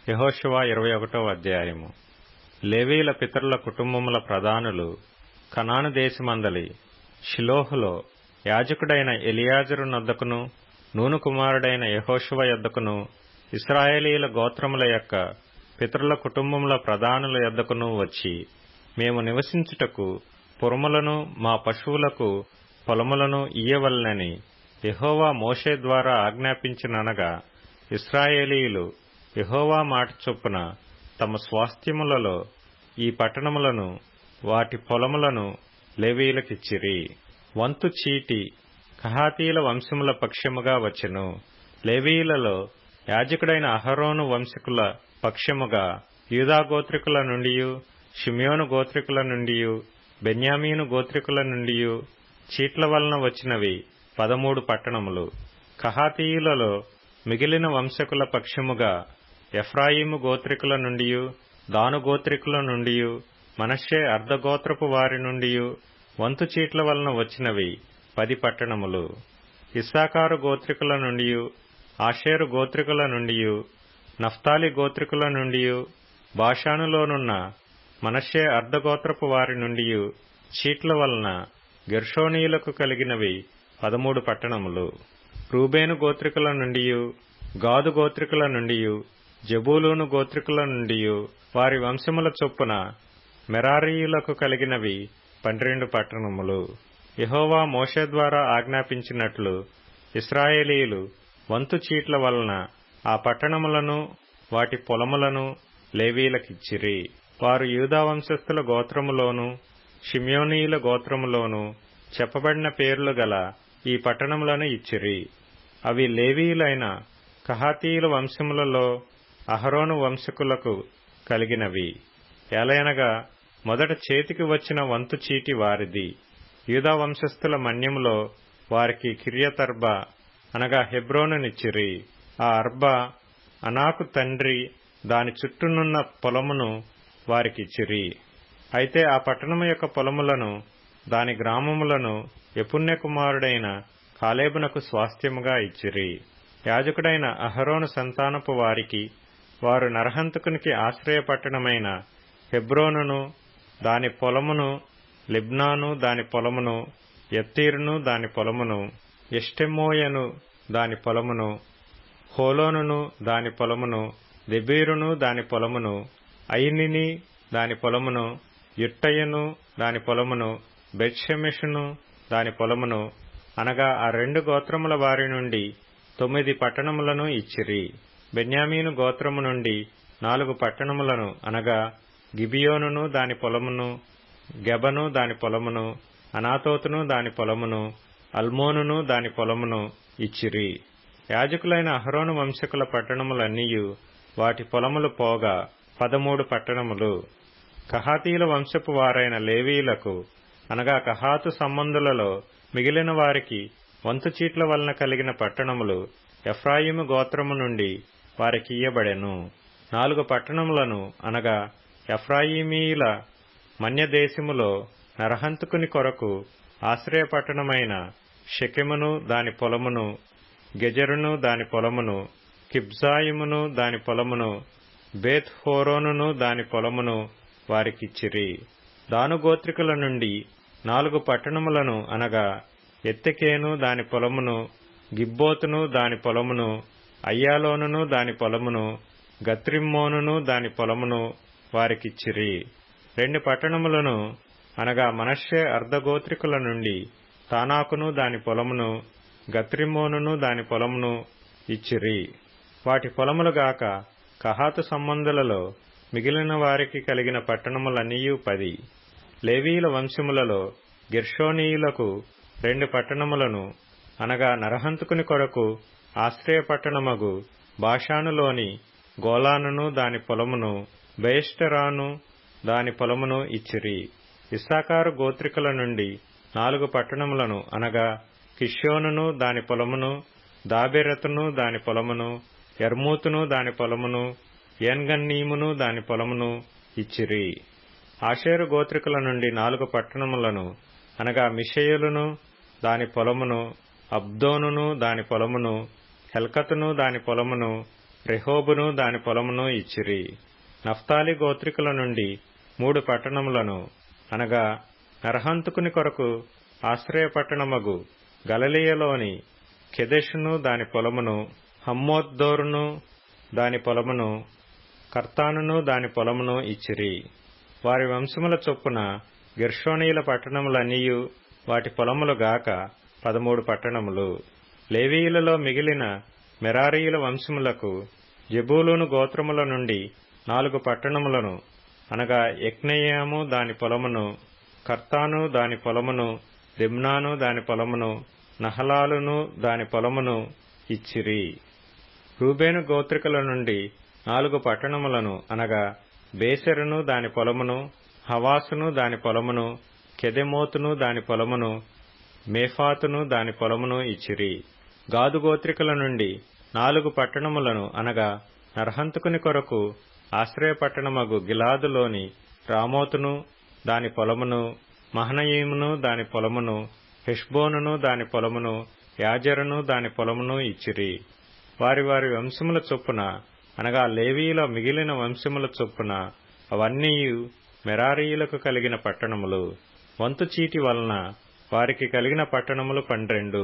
యెహోషువ 21వ అధ్యాయము. లేవీల పితరుల కుటుంబముల ప్రధానులు కనాను దేశమందలి షిలోహులో యాజకుడైన ఎలియాజరు నొద్దకును, నూను కుమారుడైన యెహోషువ యొద్దకును, ఇశ్రాయేలీయుల గోత్రముల యొక్క పితరుల కుటుంబముల ప్రధానుల యొద్దకును వచ్చి, మేము నివసించుటకు పురములను మా పశువులకు పొలములను ఇయ్యవలెనని యెహోవా మోషే ద్వారా ఆజ్ఞాపించిననగా, ఇశ్రాయేలీయులు యెహోవా మాట చొప్పున తమ స్వాస్థ్యములలో ఈ పట్టణములను వాటి పొలములను లేవీయులకిచ్చిరి. వంతు చీటి కహాతీయుల వంశముల పక్షముగా వచ్చెను. లేవీయులలో యాజకుడైన అహరోను వంశకుల పక్షముగా యూదా గోత్రికుల నుండియు, షిమ్యోను గోత్రికుల నుండియు, బెన్యామీను గోత్రికుల నుండియు చీట్ల వలన వచ్చినవి 13 పట్టణములు. కహాతీయులలో మిగిలిన వంశకుల పక్షముగా ఎఫ్రాయిము గోత్రికుల నుండియు, దాను గోత్రికుల నుండియు, మనష్షే అర్ధగోత్రపు వారి నుండియు వంతు చీట్ల వలన వచ్చినవి 10 పట్టణములు. ఇస్సాకారు గోత్రికుల నుండియు, ఆషేరు గోత్రికుల నుండియు, నఫ్తాలి గోత్రికుల నుండియు, బాషానులోనున్న మనష్షే అర్ధగోత్రపు వారి నుండియు చీట్ల వలన గెర్షోనీయులకు కలిగినవి 13 పట్టణములు. రూబేను గోత్రికుల నుండియు, గాదు గోత్రికుల నుండియు, జబూలూను గోత్రికుల నుండియు వారి వంశముల చొప్పున మెరారీయులకు కలిగినవి 12 పట్టణములు. యెహోవా మోషే ద్వారా ఆజ్ఞాపించినట్లు ఇశ్రాయేలీయులు వంతు చీట్ల వలన ఆ పట్టణములను వాటి పొలములను లేవీయులకిచ్చిరి. వారు యూదా వంశస్థుల గోత్రములోను, షిమ్యోనీయుల గోత్రములోను చెప్పబడిన పేర్లు గల ఈ పట్టణములను ఇచ్చిరి. అవి లేవీయులైన కహాతీయుల వంశములలో అహరోను వంశకులకు కలిగినవి. ఏలయనగా మొదట చేతికి వచ్చిన వంతు చీటి వారిది. యూదా వంశస్థుల మన్యములో వారికి కిర్యతర్బా అనగా హెబ్రోనునిచ్చిరి. ఆ అర్బా అనాకు తండ్రి దాని చుట్టూనున్న పొలమును వారికిచ్చిరి. అయితే ఆ పట్టణము యొక్క పొలములను దాని గ్రామములను యెఫున్నె కుమారుడైన కాలేబునకు స్వాస్థ్యముగా ఇచ్చిరి. యాజకుడైన అహరోను సంతానపు వారికి వారు నరహంతకునికి ఆశ్రయపట్టణమైన హెబ్రోనును దాని పొలమును, లిబ్నాను దాని పొలమును, యత్తీరును దాని పొలమును, ఎష్టెమోయను దాని పొలమును, హోలోనును దాని పొలమును, దెబీరును దాని పొలమును, అయినిని దాని పొలమును, యుట్టయను దాని పొలమును, బెత్షెమెషును దాని పొలమును అనగా ఆ 2 గోత్రముల వారి నుండి 9 పట్టణములను ఇచ్చిరి. బెన్యామీను గోత్రము నుండి 4 పట్టణములను అనగా గిబియోనును దాని పొలమును, గెబను దాని పొలమును, అనాతోతును దాని పొలమును, అల్మోనును దాని పొలమును ఇచ్చిరి. యాజకులైన అహరోను వంశకుల పట్టణములన్నీయు వాటి పొలములు పోగా 13 పట్టణములు. కహాతీయుల వంశపు వారైన లేవీయులకు అనగా కహాతు సంబంధులలో మిగిలిన వారికి వంతు చీట్ల వలన కలిగిన పట్టణములు ఎఫ్రాయిము గోత్రము నుండి వారికి ఇయ్యబడెను. 4 పట్టణములను అనగా ఎఫ్రాయిమీయుల మన్యదేశములో నరహంతకుని కొరకు ఆశ్రయపట్టణమైన షెకెమును దాని పొలమును, గెజెరును దాని పొలమును, కిబ్జాయిమును దాని పొలమును, బేత్ హోరోనును దాని పొలమును వారికిచ్చిరి. దాను గోత్రికుల నుండి 4 పట్టణములను అనగా ఎత్తెకేను దాని పొలమును, గిబ్బోతును దాని పొలమును, అయ్యాలోనును దాని పొలమును, గత్రిమ్మోనును దాని పొలమును వారికిచ్చిరి. 2 పట్టణములను అనగా మనష్షే అర్ధగోత్రికుల నుండి తానాకును దాని పొలమును, గత్రిమ్మోనును దాని పొలమును ఇచ్చిరి. వాటి పొలములుగాక కహాతు సంబంధులలో మిగిలిన వారికి కలిగిన పట్టణములన్నీయు 10. లేవీయుల వంశములలో గెర్షోనీయులకు 2 పట్టణములను అనగా నరహంతకుని కొరకు ఆశ్రయపట్టణమగు బాషానులోని గోలానును దాని పొలమును, బెయష్టెరాను దాని పొలమును ఇచ్చిరి. ఇస్సాకారు గోత్రికుల నుండి 4 పట్టణములను అనగా కిష్యోనును దాని పొలమును, దాబెరతును దాని పొలమును, యర్మూతును దాని పొలమును, ఏన్గన్నీమును దాని పొలమును ఇచ్చిరి. ఆషేరు గోత్రికుల నుండి 4 పట్టణములను అనగా మిషేయులును దాని పొలమును, అబ్దోనును దాని పొలమును, హెల్కతును దాని పొలమును, రెహోబును దాని పొలమును ఇచ్చిరి. నఫ్తాలి గోత్రికుల నుండి 3 పట్టణములను అనగా నరహంతుకుని కొరకు ఆశ్రయపట్టణమగు గలిలయలోని కెదెషును దాని పొలమును, హమ్మోద్దోరును దాని పొలమును, కర్తానును దాని పొలమును ఇచ్చిరి. వారి వంశముల చొప్పున గెర్షోనీయుల పట్టణములన్నీయు వాటి పొలములు గాక 13 పట్టణములు. లేవీయులలో మిగిలిన మెరారీయుల వంశములకు జెబూలూను గోత్రముల నుండి 4 పట్టణములను అనగా యెక్నెయాము దాని పొలమును, కర్తాను దాని పొలమును, దిమ్నాను దాని పొలమును, నహలాలును దాని పొలమును ఇచ్చిరి. రూబేను గోత్రికుల నుండి 4 పట్టణములను అనగా బేసెరును దాని పొలమును, హవాసును దాని పొలమును, కెదెమోతును దాని పొలమును, మేఫాతును దాని పొలమును ఇచ్చిరి. గాదు గోత్రికుల నుండి 4 పట్టణములను అనగా నరహంతుకుని కొరకు ఆశ్రయపట్టణమగు గిలాదులోని రామోతును దాని పొలమును, మహనయీమును దాని పొలమును, హెష్బోనును దాని పొలమును, యాజెరును దాని పొలమును ఇచ్చిరి. వారి వారి వంశముల చొప్పున అనగా లేవీయుల మిగిలిన వంశముల చొప్పున అవన్నీయు మెరారీయులకు కలిగిన పట్టణములు. వంతు చీటి వలన వారికి కలిగిన పట్టణములు 12.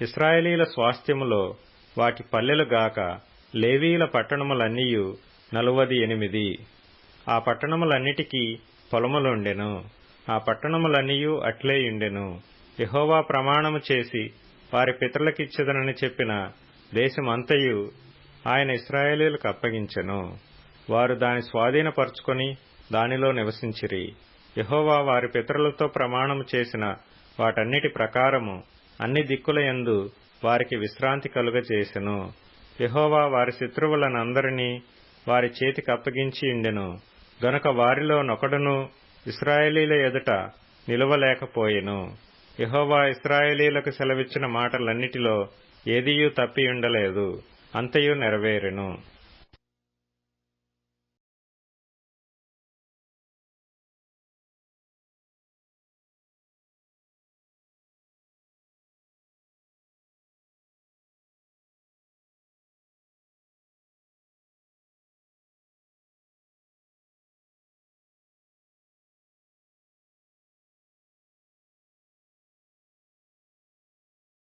ఇశ్రాయేలీల స్వాస్థ్యములో వాటి పల్లెలు గాక లేవీయుల పట్టణములన్నీయు 48. ఆ పట్టణములన్నిటికీ పొలములుండెను. ఆ పట్టణములన్నీయు అట్లేయుండెను. యెహోవా ప్రమాణము చేసి వారి పితరులకిచ్చెదనని చెప్పిన దేశమంతయు ఆయన ఇశ్రాయేలీయులకు అప్పగించెను. వారు దాని స్వాధీనపరుచుకొని దానిలో నివసించిరి. యెహోవా వారి పితరులతో ప్రమాణము చేసిన వాటన్నిటి ప్రకారము అన్ని దిక్కులయందు వారికి విశ్రాంతి కలుగజేసెను. యెహోవా వారి శత్రువులనందరినీ వారి చేతికి అప్పగించి ఉండెను గనుక వారిలో నొకడును ఇశ్రాయేలీల ఎదుట నిలువలేకపోయెను. యెహోవా ఇశ్రాయేలీలకు సెలవిచ్చిన మాటలన్నిటిలో ఏదియూ తప్పియుండలేదు, అంతయు నెరవేరెను.